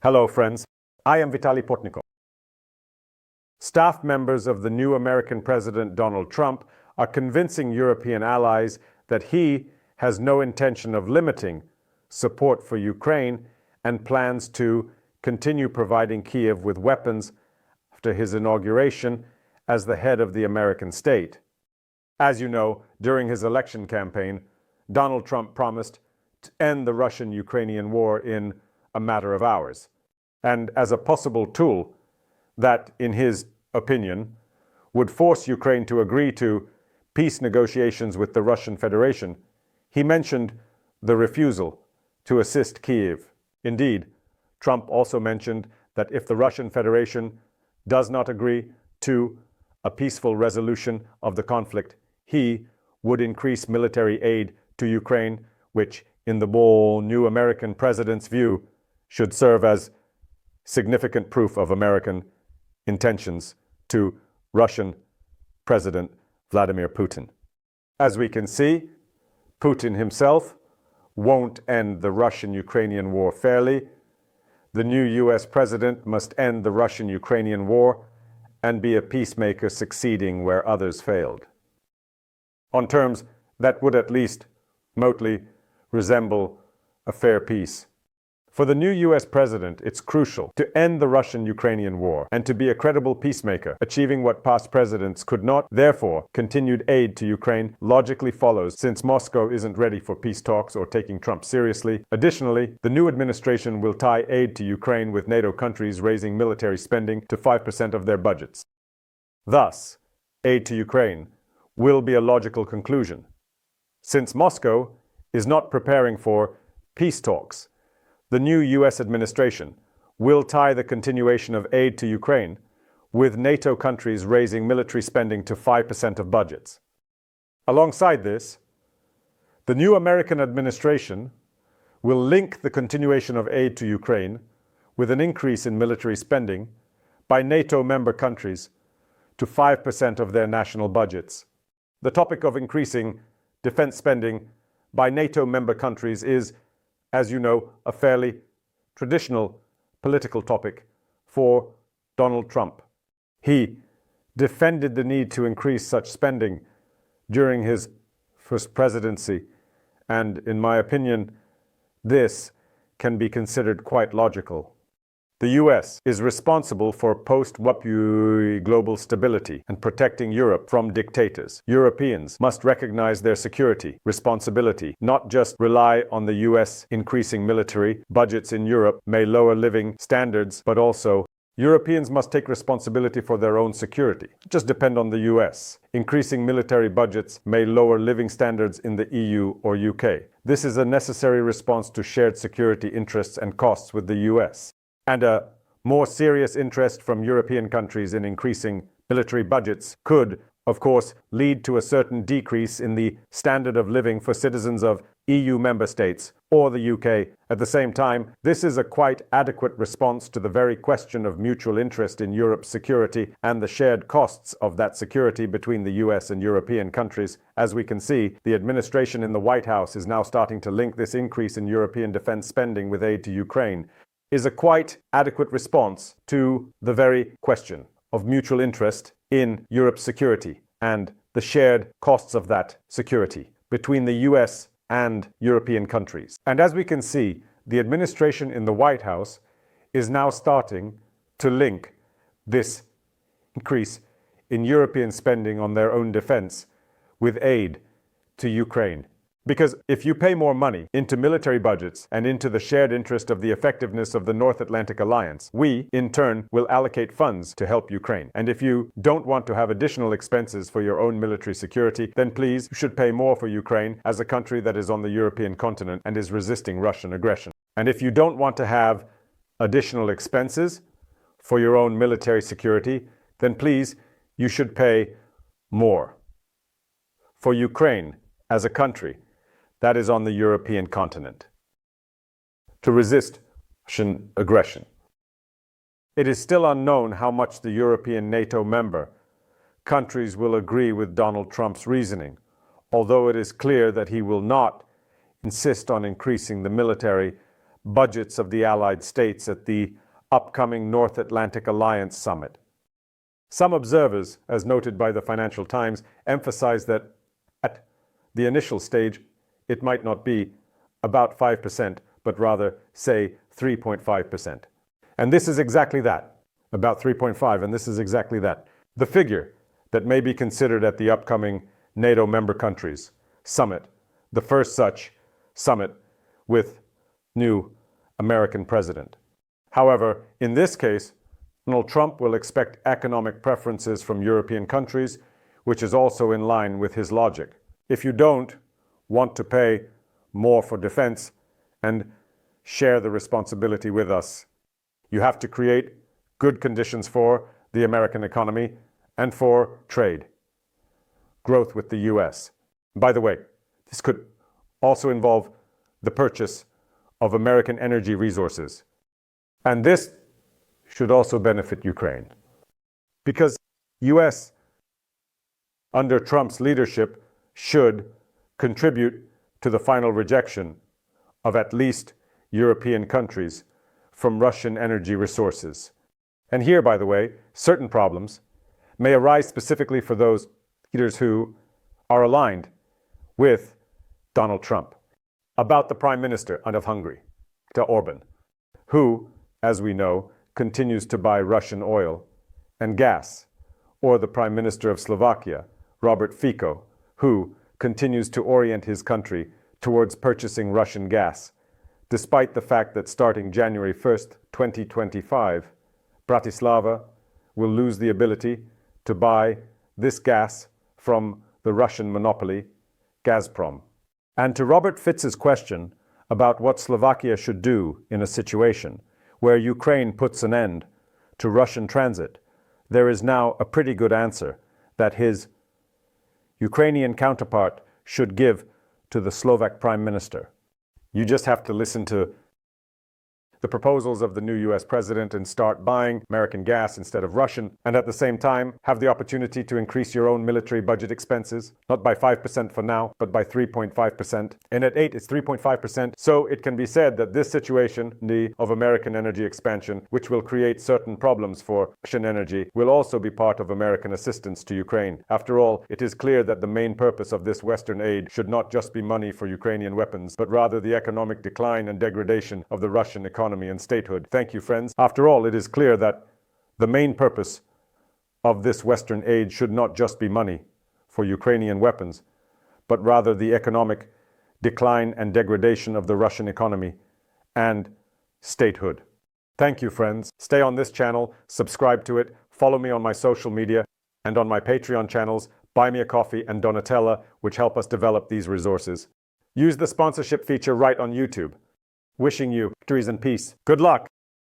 Hello, friends. I am Vitaly Portnikov. Staff members of the new American President Donald Trump are convincing European allies that he has no intention of limiting support for Ukraine and plans to continue providing Kyiv with weapons after his inauguration as the head of the American state. As you know, during his election campaign, Donald Trump promised to end the Russian-Ukrainian war in a matter of hours. And as a possible tool that, in his opinion, would force Ukraine to agree to peace negotiations with the Russian Federation, he mentioned the refusal to assist Kyiv. Indeed, Trump also mentioned that if the Russian Federation does not agree to a peaceful resolution of the conflict, he would increase military aid to Ukraine, which, in the new American president's view, should serve as significant proof of American intentions to Russian President Vladimir Putin. As we can see, Putin himself won't end the Russian-Ukrainian war fairly. The new US president must end the Russian-Ukrainian war and be a peacemaker succeeding where others failed, on terms that would at least remotely resemble a fair peace. For the new US president, it's crucial to end the Russian-Ukrainian war and to be a credible peacemaker, achieving what past presidents could not. Therefore, continued aid to Ukraine logically follows, since Moscow isn't ready for peace talks or taking Trump seriously. Additionally, the new administration will tie aid to Ukraine with NATO countries raising military spending to 5% of their budgets. Thus, aid to Ukraine will be a logical conclusion. Since Moscow is not preparing for peace talks, the new US administration will tie the continuation of aid to Ukraine with NATO countries raising military spending to 5% of budgets. Alongside this, the new American administration will link the continuation of aid to Ukraine with an increase in military spending by NATO member countries to 5% of their national budgets. The topic of increasing defense spending by NATO member countries is, as you know, a fairly traditional political topic for Donald Trump. He defended the need to increase such spending during his first presidency, and in my opinion, this can be considered quite logical. The US is responsible for post-WPU global stability and protecting Europe from dictators. Europeans must recognize their security responsibility, not just rely on the US increasing military budgets in Europe may lower living standards, but also Europeans must take responsibility for their own security. Just depend on the US. Increasing military budgets may lower living standards in the EU or UK. This is a necessary response to shared security interests and costs with the US. And a more serious interest from European countries in increasing military budgets could, of course, lead to a certain decrease in the standard of living for citizens of EU member states or the UK. At the same time, this is a quite adequate response to the very question of mutual interest in Europe's security and the shared costs of that security between the US and European countries. As we can see, the administration in the White House is now starting to link this increase in European defense spending with aid to Ukraine. Is a quite adequate response to the very question of mutual interest in Europe's security and the shared costs of that security between the US and European countries. And as we can see, the administration in the White House is now starting to link this increase in European spending on their own defense with aid to Ukraine. Because if you pay more money into military budgets and into the shared interest of the effectiveness of the North Atlantic Alliance, we, in turn, will allocate funds to help Ukraine. And if you don't want to have additional expenses for your own military security, then please, you should pay more for Ukraine as a country that is on the European continent and is resisting Russian aggression. And if you don't want to have additional expenses for your own military security, then please, you should pay more for Ukraine as a country that is on the European continent to resist Russian aggression. It is still unknown how much the European NATO member countries will agree with Donald Trump's reasoning, although it is clear that he will not insist on increasing the military budgets of the Allied states at the upcoming North Atlantic Alliance Summit. Some observers, as noted by the Financial Times, emphasize that at the initial stage, it might not be about 5%, but rather, say, 3.5%. And this is exactly that, about 3.5, and this is exactly that. The figure that may be considered at the upcoming NATO member countries summit, the first such summit with new American president. However, in this case, Donald Trump will expect economic preferences from European countries, which is also in line with his logic. If you don't want to pay more for defense and share the responsibility with us, you have to create good conditions for the American economy and for trade, growth with the US. By the way, this could also involve the purchase of American energy resources. And this should also benefit Ukraine. Because US, under Trump's leadership, should contribute to the final rejection of at least European countries from Russian energy resources. And here, by the way, certain problems may arise specifically for those leaders who are aligned with Donald Trump. About the Prime Minister of Hungary, Viktor Orban, who, as we know, continues to buy Russian oil and gas, or the Prime Minister of Slovakia, Robert Fico, who continues to orient his country towards purchasing Russian gas, despite the fact that starting January 1st, 2025, Bratislava will lose the ability to buy this gas from the Russian monopoly, Gazprom. And to Robert Fitz's question about what Slovakia should do in a situation where Ukraine puts an end to Russian transit, there is now a pretty good answer that his Ukrainian counterpart should give to the Slovak Prime Minister. You just have to listen to the proposals of the new US president and start buying American gas instead of Russian, and at the same time have the opportunity to increase your own military budget expenses, not by 5% for now, but by 3.5%. And at 8, it's 3.5%. So it can be said that this situation of American energy expansion, which will create certain problems for Russian energy, will also be part of American assistance to Ukraine. After all, it is clear that the main purpose of this Western aid should not just be money for Ukrainian weapons, but rather the economic decline and degradation of the Russian economy and statehood. Thank you, friends. After all, it is clear that the main purpose of this Western aid should not just be money for Ukrainian weapons, but rather the economic decline and degradation of the Russian economy and statehood. Thank you, friends. Stay on this channel, subscribe to it, follow me on my social media and on my Patreon channels, Buy Me a Coffee and Donatella, which help us develop these resources. Use the sponsorship feature right on YouTube. Wishing you victories and peace. Good luck!